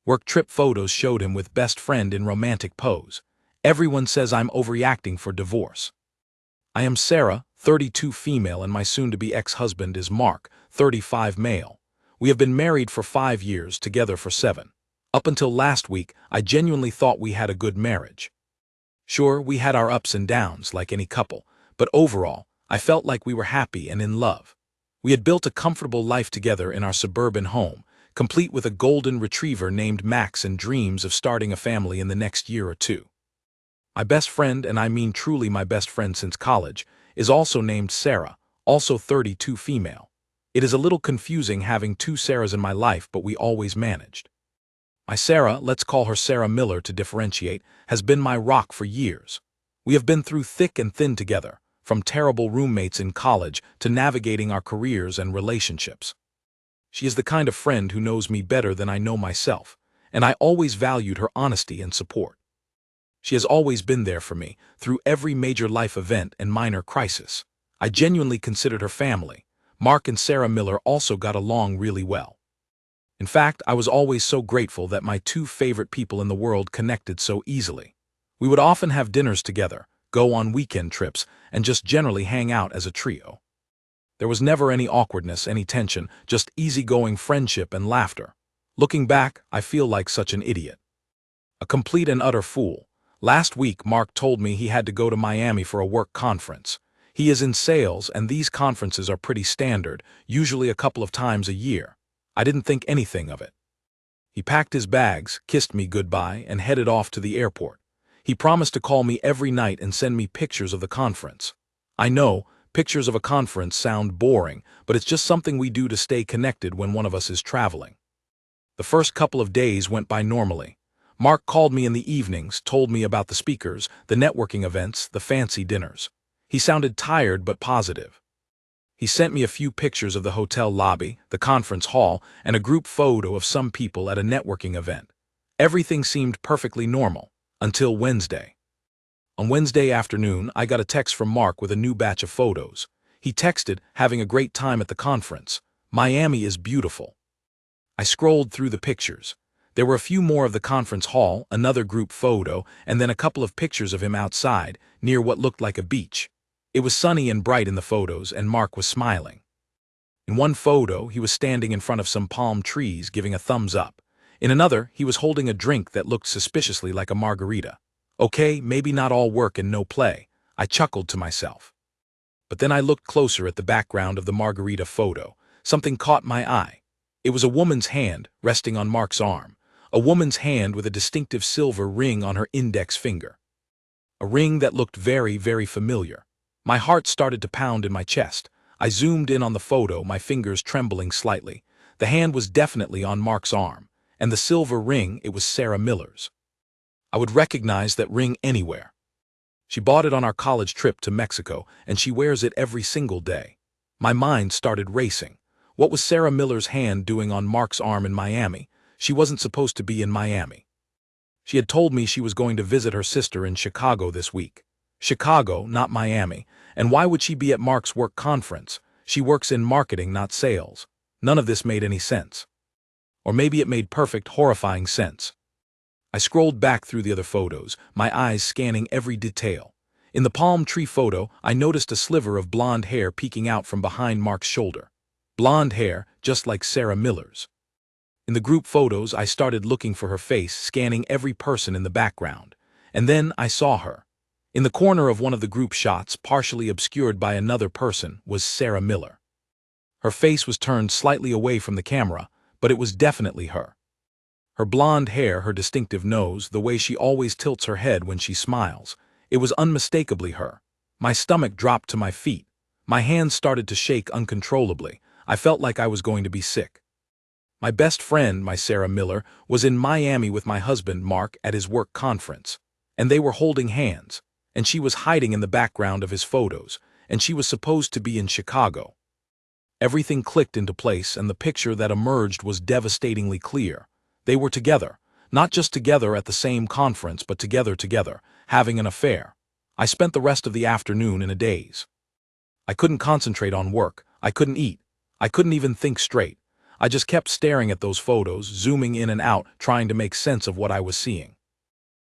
Work trip photos showed him with best friend in romantic pose. Everyone says I'm overreacting for divorce. I am Sarah, 32 female, and my soon-to-be ex-husband is Mark, 35 male. We have been married for 5 years, together for 7. Up until last week, I genuinely thought we had a good marriage. Sure, we had our ups and downs, like any couple, but overall, I felt like we were happy and in love. We had built a comfortable life together in our suburban home, complete with a golden retriever named Max and dreams of starting a family in the next year or two. My best friend, and I mean truly my best friend since college, is also named Sarah, also 32 female. It is a little confusing having 2 Sarahs in my life, but we always managed. My Sarah, let's call her Sarah Miller to differentiate, has been my rock for years. We have been through thick and thin together, from terrible roommates in college to navigating our careers and relationships. She is the kind of friend who knows me better than I know myself, and I always valued her honesty and support. She has always been there for me, through every major life event and minor crisis. I genuinely considered her family. Mark and Sarah Miller also got along really well. In fact, I was always so grateful that my 2 favorite people in the world connected so easily. We would often have dinners together, go on weekend trips, and just generally hang out as a trio. There was never any awkwardness, any tension, just easygoing friendship and laughter. Looking back, I feel like such an idiot. A complete and utter fool. Last week, Mark told me he had to go to Miami for a work conference. He is in sales, and these conferences are pretty standard, usually a couple of times a year. I didn't think anything of it. He packed his bags, kissed me goodbye, and headed off to the airport. He promised to call me every night and send me pictures of the conference. I know, pictures of a conference sound boring, but it's just something we do to stay connected when one of us is traveling. The first couple of days went by normally. Mark called me in the evenings, told me about the speakers, the networking events, the fancy dinners. He sounded tired but positive. He sent me a few pictures of the hotel lobby, the conference hall, and a group photo of some people at a networking event. Everything seemed perfectly normal, until Wednesday. On Wednesday afternoon, I got a text from Mark with a new batch of photos. He texted, having a great time at the conference. Miami is beautiful. I scrolled through the pictures. There were a few more of the conference hall, another group photo, and then a couple of pictures of him outside, near what looked like a beach. It was sunny and bright in the photos, and Mark was smiling. In one photo, he was standing in front of some palm trees, giving a thumbs up. In another, he was holding a drink that looked suspiciously like a margarita. Okay, maybe not all work and no play, I chuckled to myself. But then I looked closer at the background of the margarita photo. Something caught my eye. It was a woman's hand resting on Mark's arm, a woman's hand with a distinctive silver ring on her index finger. A ring that looked very, very familiar. My heart started to pound in my chest. I zoomed in on the photo, my fingers trembling slightly. The hand was definitely on Mark's arm, and the silver ring, it was Sarah Miller's. I would recognize that ring anywhere. She bought it on our college trip to Mexico, and she wears it every single day. My mind started racing. What was Sarah Miller's hand doing on Mark's arm in Miami? She wasn't supposed to be in Miami. She had told me she was going to visit her sister in Chicago this week. Chicago, not Miami. And why would she be at Mark's work conference? She works in marketing, not sales. None of this made any sense. Or maybe it made perfect, horrifying sense. I scrolled back through the other photos, my eyes scanning every detail. In the palm tree photo, I noticed a sliver of blonde hair peeking out from behind Mark's shoulder. Blonde hair, just like Sarah Miller's. In the group photos, I started looking for her face, scanning every person in the background. And then I saw her. In the corner of one of the group shots, partially obscured by another person, was Sarah Miller. Her face was turned slightly away from the camera, but it was definitely her. Her blonde hair, her distinctive nose, the way she always tilts her head when she smiles. It was unmistakably her. My stomach dropped to my feet. My hands started to shake uncontrollably. I felt like I was going to be sick. My best friend, my Sarah Miller, was in Miami with my husband, Mark, at his work conference. And they were holding hands. And she was hiding in the background of his photos. And she was supposed to be in Chicago. Everything clicked into place, and the picture that emerged was devastatingly clear. They were together, not just together at the same conference, but together, having an affair. I spent the rest of the afternoon in a daze. I couldn't concentrate on work. I couldn't eat. I couldn't even think straight. I just kept staring at those photos, zooming in and out, trying to make sense of what I was seeing.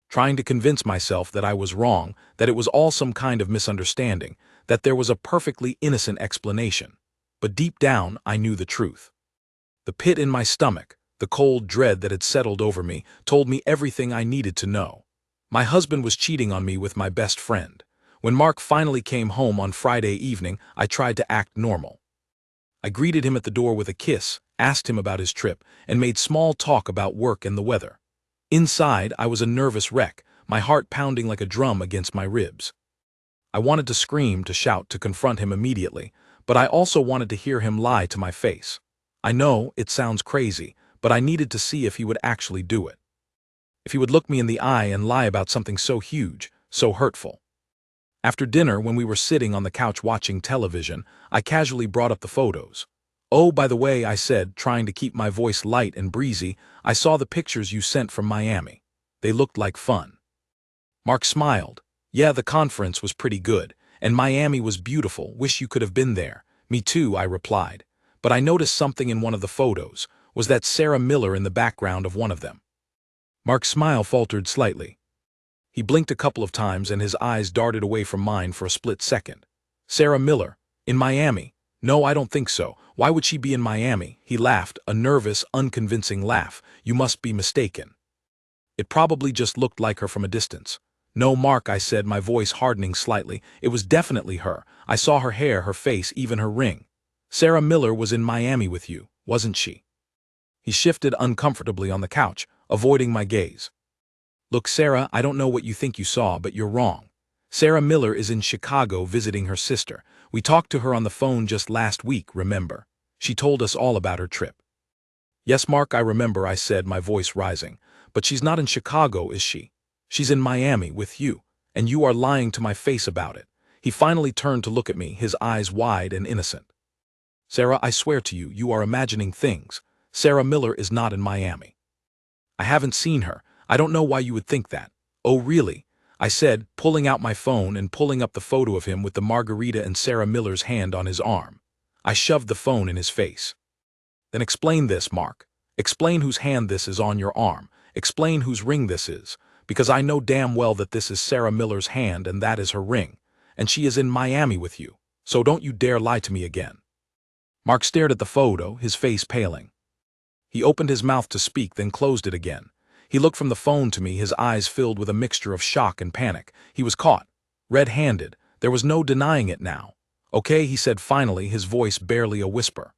Trying to convince myself that I was wrong, that it was all some kind of misunderstanding, that there was a perfectly innocent explanation. But deep down, I knew the truth. The pit in my stomach, the cold dread that had settled over me, told me everything I needed to know. My husband was cheating on me with my best friend. When Mark finally came home on Friday evening, I tried to act normal. I greeted him at the door with a kiss, asked him about his trip, and made small talk about work and the weather. Inside, I was a nervous wreck, my heart pounding like a drum against my ribs. I wanted to scream, to shout, to confront him immediately, but I also wanted to hear him lie to my face. I know it sounds crazy, but I needed to see if he would actually do it. If he would look me in the eye and lie about something so huge, so hurtful. After dinner, when we were sitting on the couch watching television, I casually brought up the photos. "Oh, by the way," I said, trying to keep my voice light and breezy, "I saw the pictures you sent from Miami. They looked like fun." Mark smiled. "Yeah, the conference was pretty good, and Miami was beautiful. Wish you could have been there." "Me too," I replied. "But I noticed something in one of the photos. Was that Sarah Miller in the background of one of them?" Mark's smile faltered slightly. He blinked a couple of times and his eyes darted away from mine for a split second. "Sarah Miller? In Miami? No, I don't think so. Why would she be in Miami?" He laughed, a nervous, unconvincing laugh. "You must be mistaken. It probably just looked like her from a distance." "No, Mark," I said, my voice hardening slightly. "It was definitely her. I saw her hair, her face, even her ring. Sarah Miller was in Miami with you, wasn't she?" He shifted uncomfortably on the couch, avoiding my gaze. "Look, Sarah, I don't know what you think you saw, but you're wrong. Sarah Miller is in Chicago visiting her sister. We talked to her on the phone just last week, remember? She told us all about her trip." "Yes, Mark, I remember," I said, my voice rising. "But she's not in Chicago, is she? She's in Miami with you, and you are lying to my face about it." He finally turned to look at me, his eyes wide and innocent. "Sarah, I swear to you, you are imagining things. Sarah Miller is not in Miami. I haven't seen her. I don't know why you would think that." "Oh, really?" I said, pulling out my phone and pulling up the photo of him with the margarita and Sarah Miller's hand on his arm. I shoved the phone in his face. "Then explain this, Mark. Explain whose hand this is on your arm. Explain whose ring this is, because I know damn well that this is Sarah Miller's hand and that is her ring, and she is in Miami with you, so don't you dare lie to me again." Mark stared at the photo, his face paling. He opened his mouth to speak, then closed it again. He looked from the phone to me, his eyes filled with a mixture of shock and panic. He was caught, red-handed. There was no denying it now. "Okay," he said finally, his voice barely a whisper.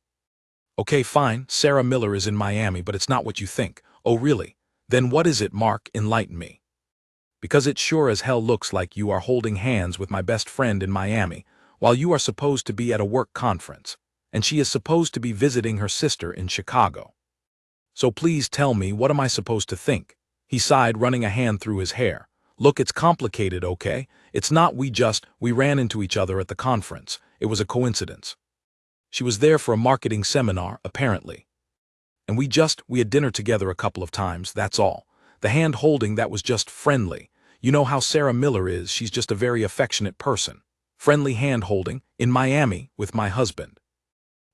"Okay, fine, Sarah Miller is in Miami, but it's not what you think." "Oh, really? Then what is it, Mark? Enlighten me." "Because it sure as hell looks like you are holding hands with my best friend in Miami, while you are supposed to be at a work conference, and she is supposed to be visiting her sister in Chicago. So please tell me, what am I supposed to think?" He sighed, running a hand through his hair. "Look, it's complicated, okay? It's not we ran into each other at the conference. It was a coincidence. She was there for a marketing seminar, apparently. And we had dinner together a couple of times, that's all. The hand holding, that was just friendly. You know how Sarah Miller is, she's just a very affectionate person. Friendly hand holding, in Miami, with my husband."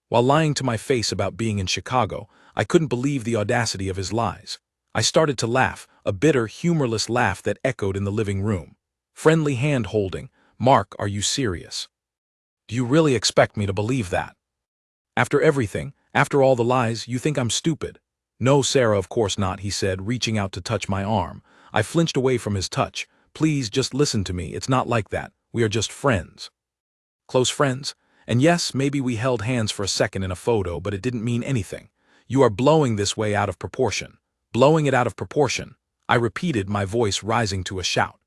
While lying to my face about being in Chicago, I couldn't believe the audacity of his lies. I started to laugh, a bitter, humorless laugh that echoed in the living room. "Friendly hand holding? Mark, are you serious? Do you really expect me to believe that? After everything, after all the lies, you think I'm stupid?" "No, Sarah, of course not," he said, reaching out to touch my arm. I flinched away from his touch. "Please, just listen to me. It's not like that. We are just friends." "Close friends? And yes, maybe we held hands for a second in a photo, but it didn't mean anything. You are blowing this way out of proportion. Blowing it out of proportion," I repeated, my voice rising to a shout.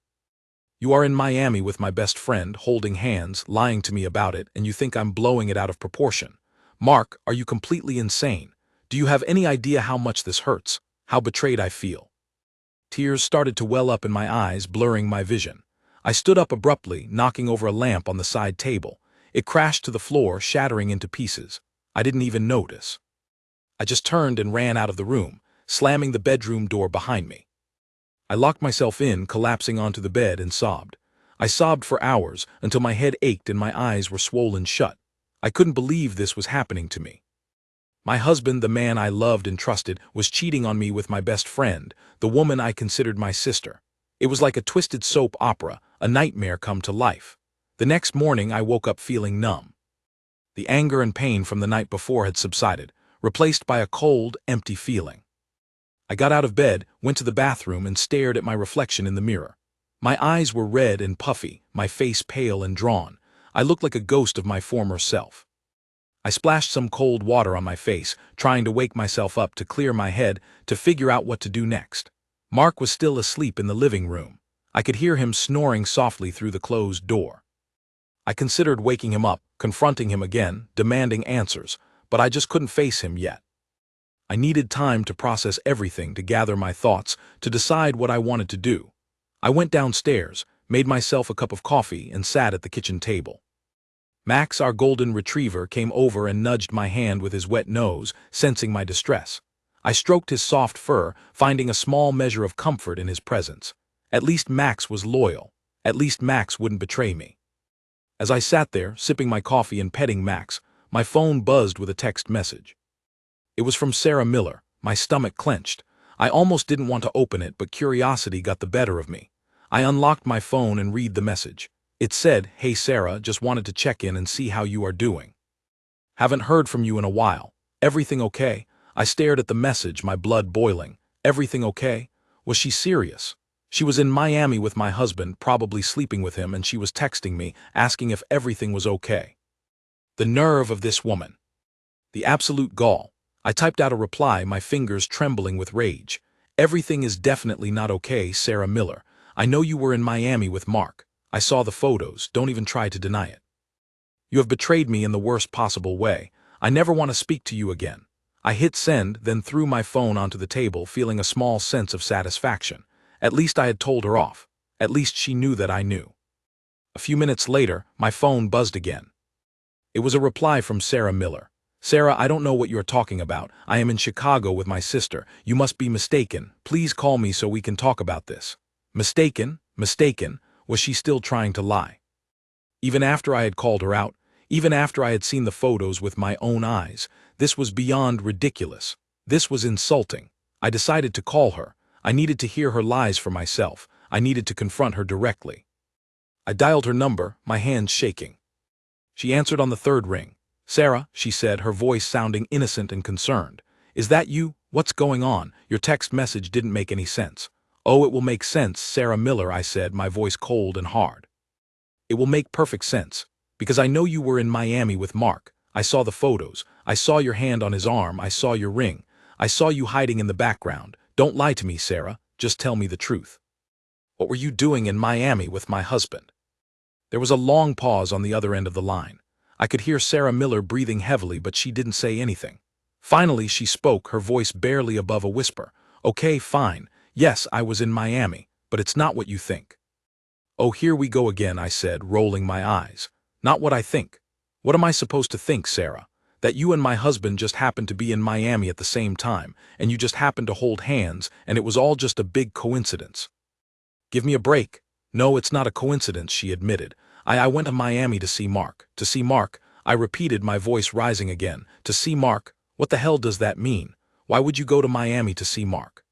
"You are in Miami with my best friend, holding hands, lying to me about it, and you think I'm blowing it out of proportion. Mark, are you completely insane? Do you have any idea how much this hurts? How betrayed I feel?" Tears started to well up in my eyes, blurring my vision. I stood up abruptly, knocking over a lamp on the side table. It crashed to the floor, shattering into pieces. I didn't even notice. I just turned and ran out of the room, slamming the bedroom door behind me. I locked myself in, collapsing onto the bed, and sobbed. I sobbed for hours, until my head ached and my eyes were swollen shut. I couldn't believe this was happening to me. My husband, the man I loved and trusted, was cheating on me with my best friend, the woman I considered my sister. It was like a twisted soap opera, a nightmare come to life. The next morning I woke up feeling numb. The anger and pain from the night before had subsided, replaced by a cold, empty feeling. I got out of bed, went to the bathroom, and stared at my reflection in the mirror. My eyes were red and puffy, my face pale and drawn. I looked like a ghost of my former self. I splashed some cold water on my face, trying to wake myself up, to clear my head, to figure out what to do next. Mark was still asleep in the living room. I could hear him snoring softly through the closed door. I considered waking him up, confronting him again, demanding answers, but I just couldn't face him yet. I needed time to process everything, to gather my thoughts, to decide what I wanted to do. I went downstairs, made myself a cup of coffee, and sat at the kitchen table. Max, our golden retriever, came over and nudged my hand with his wet nose, sensing my distress. I stroked his soft fur, finding a small measure of comfort in his presence. At least Max was loyal. At least Max wouldn't betray me. As I sat there, sipping my coffee and petting Max, my phone buzzed with a text message. It was from Sarah Miller. My stomach clenched. I almost didn't want to open it, but curiosity got the better of me. I unlocked my phone and read the message. It said, "Hey Sarah, just wanted to check in and see how you are doing. Haven't heard from you in a while. Everything okay?" I stared at the message, my blood boiling. Everything okay? Was she serious? She was in Miami with my husband, probably sleeping with him, and she was texting me, asking if everything was okay. The nerve of this woman. The absolute gall. I typed out a reply, my fingers trembling with rage. "Everything is definitely not okay, Sarah Miller. I know you were in Miami with Mark. I saw the photos, don't even try to deny it. You have betrayed me in the worst possible way. I never want to speak to you again." I hit send, then threw my phone onto the table, feeling a small sense of satisfaction. At least I had told her off. At least she knew that I knew. A few minutes later, my phone buzzed again. It was a reply from Sarah Miller. "Sarah, I don't know what you're talking about. I am in Chicago with my sister. You must be mistaken. Please call me so we can talk about this." Mistaken? Mistaken? Was she still trying to lie? Even after I had called her out, even after I had seen the photos with my own eyes, this was beyond ridiculous. This was insulting. I decided to call her. I needed to hear her lies for myself. I needed to confront her directly. I dialed her number, my hands shaking. She answered on the third ring. "Sarah," she said, her voice sounding innocent and concerned. "Is that you? What's going on? Your text message didn't make any sense." "Oh, it will make sense, Sarah Miller," I said, my voice cold and hard. "It will make perfect sense. Because I know you were in Miami with Mark. I saw the photos. I saw your hand on his arm. I saw your ring. I saw you hiding in the background. Don't lie to me, Sarah. Just tell me the truth. What were you doing in Miami with my husband?" There was a long pause on the other end of the line. I could hear Sarah Miller breathing heavily, but she didn't say anything. Finally, she spoke, her voice barely above a whisper. "Okay, fine. Yes, I was in Miami, but it's not what you think." "Oh, here we go again," I said, rolling my eyes. "Not what I think. What am I supposed to think, Sarah? That you and my husband just happened to be in Miami at the same time, and you just happened to hold hands, and it was all just a big coincidence." "Give me a break." "No, it's not a coincidence," she admitted. I went to Miami to see Mark." "To see Mark?" I repeated, my voice rising again. "To see Mark? What the hell does that mean? Why would you go to Miami to see Mark?"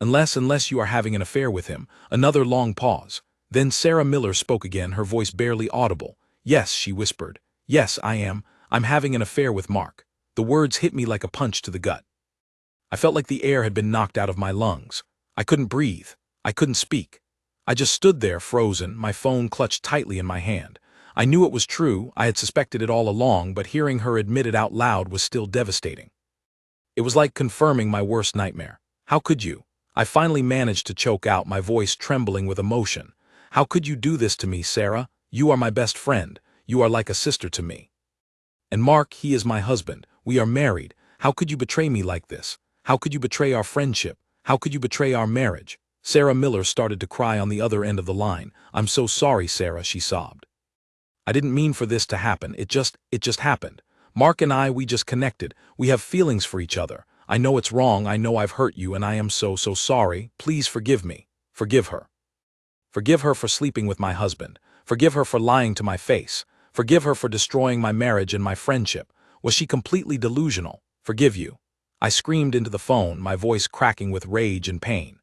Unless you are having an affair with him." Another long pause. Then Sarah Miller spoke again, her voice barely audible. "Yes," she whispered. "Yes, I am. I'm having an affair with Mark." The words hit me like a punch to the gut. I felt like the air had been knocked out of my lungs. I couldn't breathe. I couldn't speak. I just stood there, frozen, my phone clutched tightly in my hand. I knew it was true, I had suspected it all along, but hearing her admit it out loud was still devastating. It was like confirming my worst nightmare. "How could you?" I finally managed to choke out, my voice trembling with emotion. "How could you do this to me, Sarah? You are my best friend. You are like a sister to me. And Mark, he is my husband. We are married. How could you betray me like this? How could you betray our friendship? How could you betray our marriage?" Sarah Miller started to cry on the other end of the line. "I'm so sorry, Sarah," she sobbed. "I didn't mean for this to happen. It just happened. Mark and I, we just connected. We have feelings for each other. I know it's wrong. I know I've hurt you, and I am so sorry. Please forgive me. Forgive her. Forgive her for sleeping with my husband. Forgive her for lying to my face. Forgive her for destroying my marriage and my friendship. Was she completely delusional? Forgive you. I screamed into the phone, my voice cracking with rage and pain.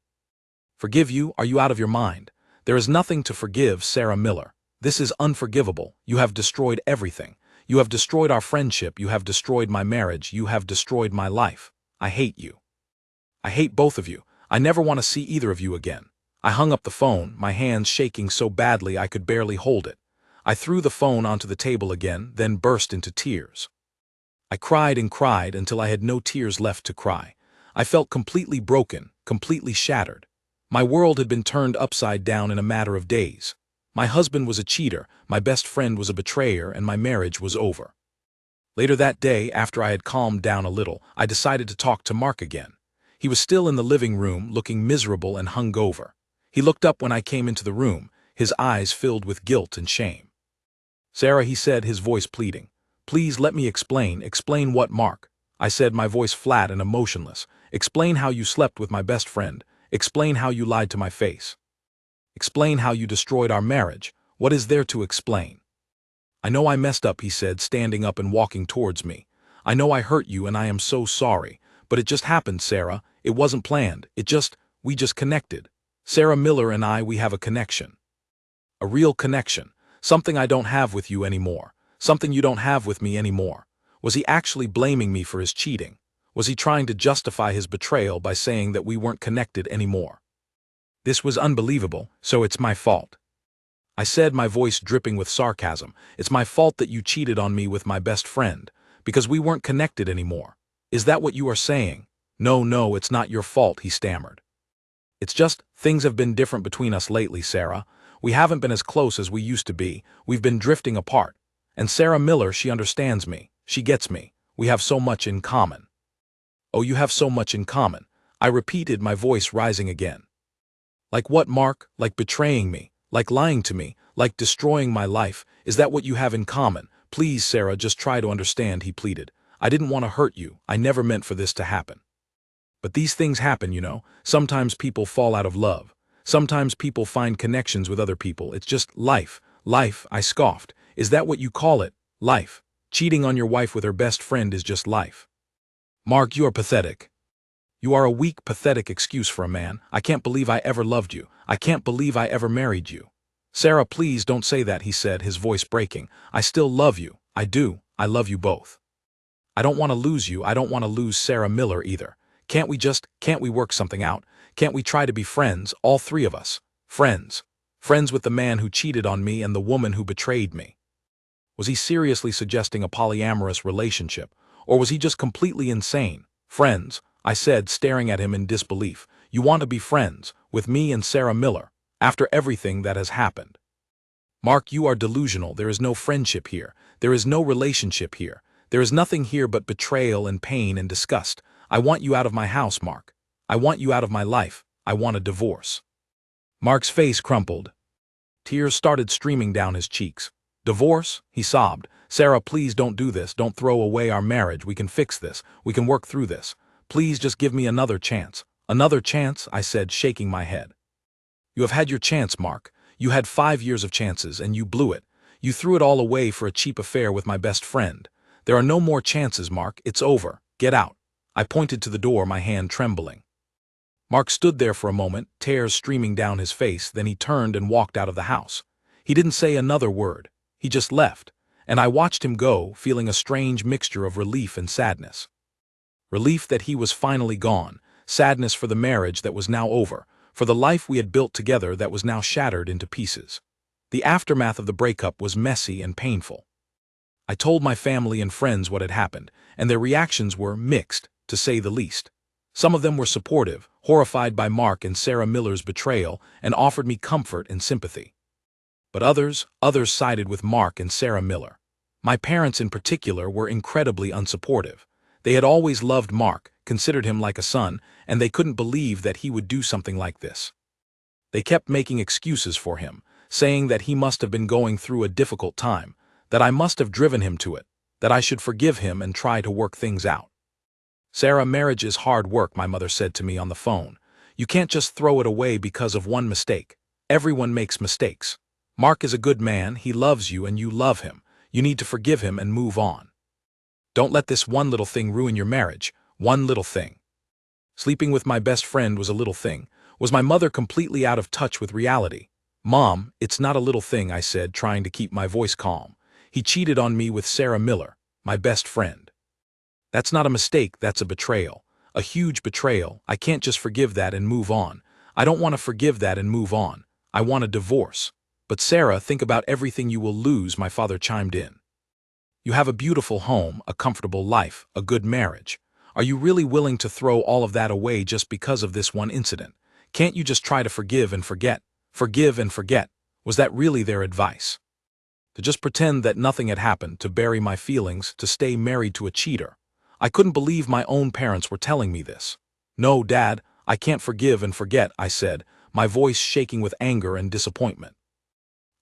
Forgive you? Are you out of your mind? There is nothing to forgive, Sarah Miller. This is unforgivable. You have destroyed everything. You have destroyed our friendship. You have destroyed my marriage. You have destroyed my life. I hate you. I hate both of you. I never want to see either of you again. I hung up the phone, my hands shaking so badly I could barely hold it. I threw the phone onto the table again, then burst into tears. I cried and cried until I had no tears left to cry. I felt completely broken, completely shattered. My world had been turned upside down in a matter of days. My husband was a cheater, my best friend was a betrayer, and my marriage was over. Later that day, after I had calmed down a little, I decided to talk to Mark again. He was still in the living room, looking miserable and hungover. He looked up when I came into the room, his eyes filled with guilt and shame. "Sarah," he said, his voice pleading. "Please let me explain." "Explain what, Mark?" I said, my voice flat and emotionless. "Explain how you slept with my best friend. Explain how you lied to my face. Explain how you destroyed our marriage. What is there to explain?" "I know I messed up," he said, standing up and walking towards me. "I know I hurt you and I am so sorry. But it just happened, Sarah. It wasn't planned. We just connected. Sarah Miller and I, we have a connection. A real connection. Something I don't have with you anymore. Something you don't have with me anymore." Was he actually blaming me for his cheating? Was he trying to justify his betrayal by saying that we weren't connected anymore? This was unbelievable. "So it's my fault," I said, my voice dripping with sarcasm. "It's my fault that you cheated on me with my best friend, because we weren't connected anymore. Is that what you are saying?" No, it's not your fault," he stammered. "It's just, things have been different between us lately, Sarah. We haven't been as close as we used to be. We've been drifting apart. And Sarah Miller, she understands me. She gets me. We have so much in common." "Oh, you have so much in common," I repeated, my voice rising again. "Like what, Mark? Like betraying me? Like lying to me? Like destroying my life? Is that what you have in common? Please, Sarah, just try to understand," he pleaded. "I didn't want to hurt you. I never meant for this to happen. But these things happen, you know. Sometimes people fall out of love. Sometimes people find connections with other people. It's just life." "Life," I scoffed. "Is that what you call it? Life? Cheating on your wife with her best friend is just life." "Mark, you are pathetic. You are a weak, pathetic excuse for a man. I can't believe I ever loved you. I can't believe I ever married you." "Sarah, please don't say that," he said, his voice breaking. "I still love you. I do. I love you both. I don't want to lose you. I don't want to lose Sarah Miller either. Can't we work something out? Can't we try to be friends, all three of us? Friends. Friends with the man who cheated on me and the woman who betrayed me." Was he seriously suggesting a polyamorous relationship, or was he just completely insane? "Friends," I said, staring at him in disbelief. "You want to be friends with me and Sarah Miller, after everything that has happened?" "Mark, you are delusional. There is no friendship here. There is no relationship here. There is nothing here but betrayal and pain and disgust. I want you out of my house, Mark. I want you out of my life. I want a divorce." Mark's face crumpled. Tears started streaming down his cheeks. "Divorce?" he sobbed. "Sarah, please don't do this. Don't throw away our marriage. We can fix this. We can work through this. Please just give me another chance." "Another chance?" I said, shaking my head. "You have had your chance, Mark. You had 5 years of chances, and you blew it. You threw it all away for a cheap affair with my best friend. There are no more chances, Mark. It's over. Get out." I pointed to the door, my hand trembling. Mark stood there for a moment, tears streaming down his face, then he turned and walked out of the house. He didn't say another word. He just left, and I watched him go, feeling a strange mixture of relief and sadness. Relief that he was finally gone, sadness for the marriage that was now over, for the life we had built together that was now shattered into pieces. The aftermath of the breakup was messy and painful. I told my family and friends what had happened, and their reactions were mixed, to say the least. Some of them were supportive, horrified by Mark and Sarah Miller's betrayal, and offered me comfort and sympathy. But others sided with Mark and Sarah Miller. My parents in particular were incredibly unsupportive. They had always loved Mark, considered him like a son, and they couldn't believe that he would do something like this. They kept making excuses for him, saying that he must have been going through a difficult time, that I must have driven him to it, that I should forgive him and try to work things out. "Sarah, marriage is hard work," my mother said to me on the phone. "You can't just throw it away because of one mistake. Everyone makes mistakes. Mark is a good man, he loves you and you love him. You need to forgive him and move on." Don't let this one little thing ruin your marriage. One little thing. Sleeping with my best friend was a little thing. Was my mother completely out of touch with reality? Mom, it's not a little thing, I said, trying to keep my voice calm. He cheated on me with Sarah Miller, my best friend. That's not a mistake, that's a betrayal. A huge betrayal. I can't just forgive that and move on. I don't want to forgive that and move on. I want a divorce. But Sarah, think about everything you will lose, my father chimed in. You have a beautiful home, a comfortable life, a good marriage. Are you really willing to throw all of that away just because of this one incident? Can't you just try to forgive and forget? Forgive and forget. Was that really their advice? To just pretend that nothing had happened, to bury my feelings, to stay married to a cheater. I couldn't believe my own parents were telling me this. No, Dad, I can't forgive and forget, I said, my voice shaking with anger and disappointment.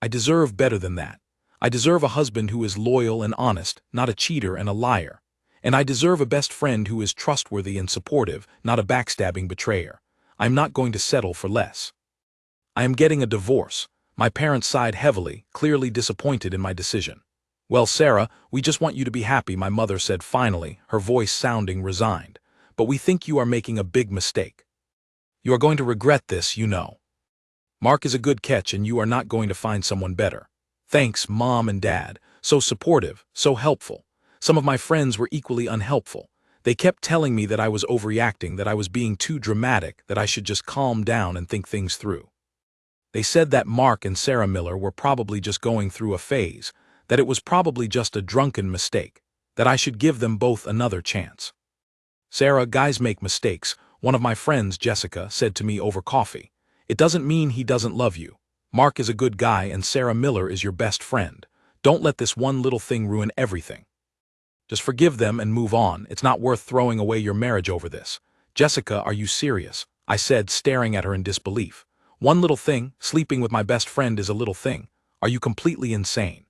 I deserve better than that. I deserve a husband who is loyal and honest, not a cheater and a liar. And I deserve a best friend who is trustworthy and supportive, not a backstabbing betrayer. I'm not going to settle for less. I am getting a divorce. My parents sighed heavily, clearly disappointed in my decision. Well, Sarah, we just want you to be happy, my mother said finally, her voice sounding resigned. But we think you are making a big mistake. You are going to regret this, you know. Mark is a good catch and you are not going to find someone better. Thanks, Mom and Dad. So supportive, so helpful. Some of my friends were equally unhelpful. They kept telling me that I was overreacting, that I was being too dramatic, that I should just calm down and think things through. They said that Mark and Sarah Miller were probably just going through a phase, that it was probably just a drunken mistake, that I should give them both another chance. Sarah, guys make mistakes, one of my friends, Jessica, said to me over coffee. It doesn't mean he doesn't love you. Mark is a good guy and Sarah Miller is your best friend. Don't let this one little thing ruin everything. Just forgive them and move on. It's not worth throwing away your marriage over this. Jessica, are you serious? I said, staring at her in disbelief. One little thing, sleeping with my best friend, is a little thing. Are you completely insane?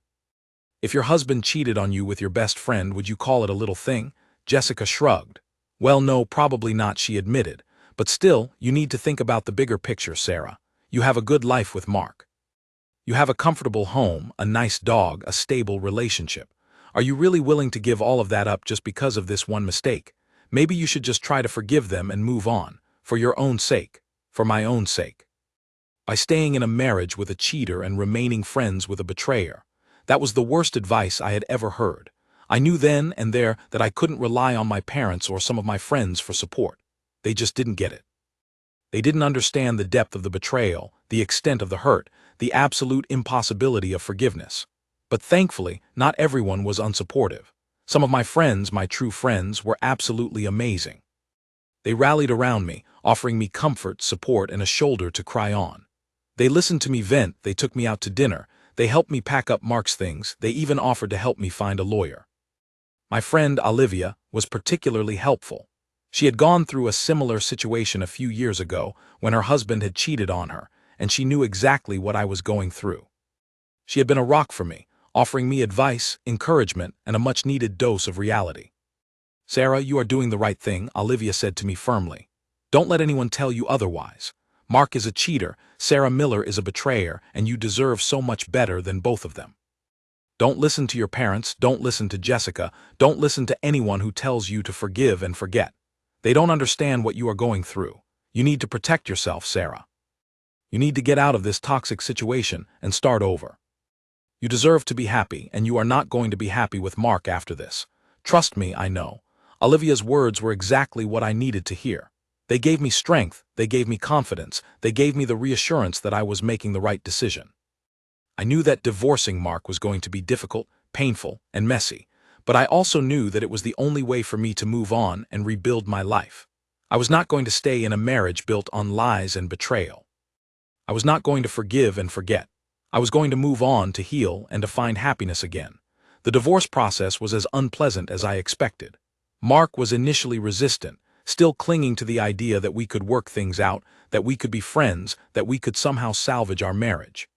If your husband cheated on you with your best friend, would you call it a little thing? Jessica shrugged. Well, no, probably not, she admitted. But still, you need to think about the bigger picture, Sarah. You have a good life with Mark. You have a comfortable home, a nice dog, a stable relationship. Are you really willing to give all of that up just because of this one mistake? Maybe you should just try to forgive them and move on, for your own sake, for my own sake. By staying in a marriage with a cheater and remaining friends with a betrayer. That was the worst advice I had ever heard. I knew then and there that I couldn't rely on my parents or some of my friends for support. They just didn't get it. They didn't understand the depth of the betrayal, the extent of the hurt, the absolute impossibility of forgiveness. But thankfully, not everyone was unsupportive. Some of my friends, my true friends, were absolutely amazing. They rallied around me, offering me comfort, support, and a shoulder to cry on. They listened to me vent, they took me out to dinner, they helped me pack up Mark's things, they even offered to help me find a lawyer. My friend, Olivia, was particularly helpful. She had gone through a similar situation a few years ago when her husband had cheated on her, and she knew exactly what I was going through. She had been a rock for me, offering me advice, encouragement, and a much-needed dose of reality. Sarah, you are doing the right thing, Olivia said to me firmly. Don't let anyone tell you otherwise. Mark is a cheater, Sarah Miller is a betrayer, and you deserve so much better than both of them. Don't listen to your parents, don't listen to Jessica, don't listen to anyone who tells you to forgive and forget. They don't understand what you are going through. You need to protect yourself, Sarah. You need to get out of this toxic situation and start over. You deserve to be happy, and you are not going to be happy with Mark after this. Trust me, I know. Olivia's words were exactly what I needed to hear. They gave me strength, they gave me confidence, they gave me the reassurance that I was making the right decision. I knew that divorcing Mark was going to be difficult, painful, and messy, but I also knew that it was the only way for me to move on and rebuild my life. I was not going to stay in a marriage built on lies and betrayal. I was not going to forgive and forget. I was going to move on, to heal, and to find happiness again. The divorce process was as unpleasant as I expected. Mark was initially resistant, still clinging to the idea that we could work things out, that we could be friends, that we could somehow salvage our marriage.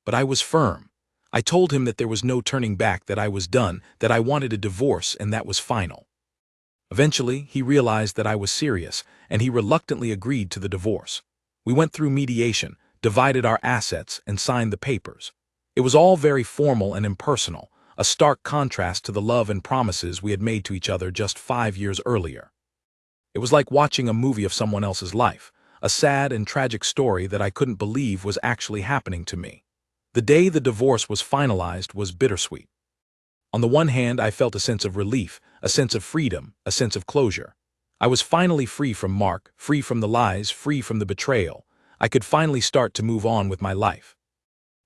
But I was firm. I told him that there was no turning back, that I was done, that I wanted a divorce, and that was final. Eventually, he realized that I was serious, and he reluctantly agreed to the divorce. We went through mediation, divided our assets, and signed the papers. It was all very formal and impersonal, a stark contrast to the love and promises we had made to each other just 5 years earlier. It was like watching a movie of someone else's life, a sad and tragic story that I couldn't believe was actually happening to me. The day the divorce was finalized was bittersweet. On the one hand, I felt a sense of relief, a sense of freedom, a sense of closure. I was finally free from Mark, free from the lies, free from the betrayal. I could finally start to move on with my life.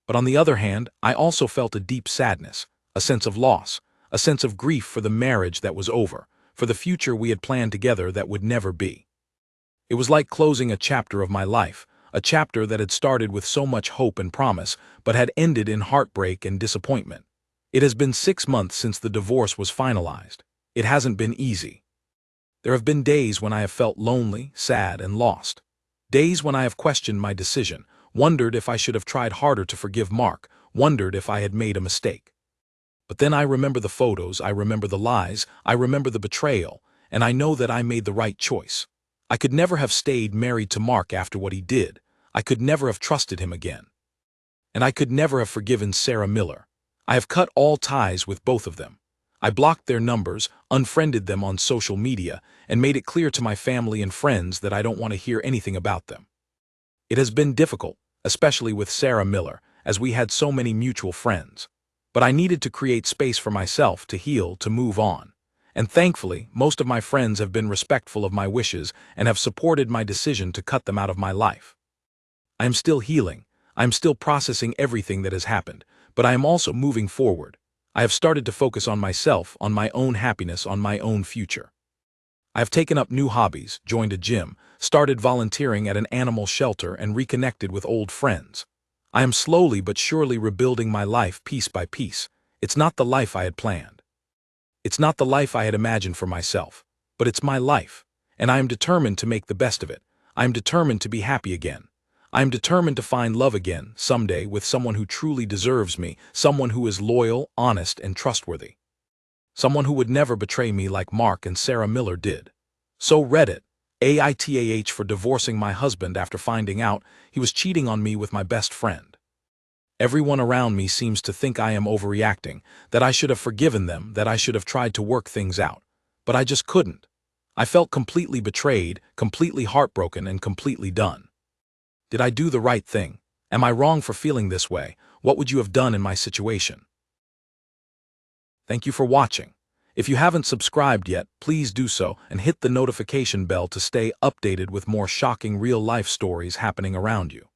But on the other hand, I also felt a deep sadness, a sense of loss, a sense of grief for the marriage that was over, for the future we had planned together that would never be. It was like closing a chapter of my life, a chapter that had started with so much hope and promise, but had ended in heartbreak and disappointment. It has been 6 months since the divorce was finalized. It hasn't been easy. There have been days when I have felt lonely, sad, and lost. Days when I have questioned my decision, wondered if I should have tried harder to forgive Mark, wondered if I had made a mistake. But then I remember the photos, I remember the lies, I remember the betrayal, and I know that I made the right choice. I could never have stayed married to Mark after what he did. I could never have trusted him again. And I could never have forgiven Sarah Miller. I have cut all ties with both of them. I blocked their numbers, unfriended them on social media, and made it clear to my family and friends that I don't want to hear anything about them. It has been difficult, especially with Sarah Miller, as we had so many mutual friends. But I needed to create space for myself to heal, to move on. And thankfully, most of my friends have been respectful of my wishes and have supported my decision to cut them out of my life. I am still healing. I am still processing everything that has happened, but I am also moving forward. I have started to focus on myself, on my own happiness, on my own future. I have taken up new hobbies, joined a gym, started volunteering at an animal shelter, and reconnected with old friends. I am slowly but surely rebuilding my life piece by piece. It's not the life I had planned. It's not the life I had imagined for myself, but it's my life, and I am determined to make the best of it. I am determined to be happy again. I am determined to find love again, someday, with someone who truly deserves me, someone who is loyal, honest, and trustworthy. Someone who would never betray me like Mark and Sarah Miller did. So Reddit, AITAH for divorcing my husband after finding out he was cheating on me with my best friend. Everyone around me seems to think I am overreacting, that I should have forgiven them, that I should have tried to work things out. But I just couldn't. I felt completely betrayed, completely heartbroken, and completely done. Did I do the right thing? Am I wrong for feeling this way? What would you have done in my situation? Thank you for watching. If you haven't subscribed yet, please do so and hit the notification bell to stay updated with more shocking real-life stories happening around you.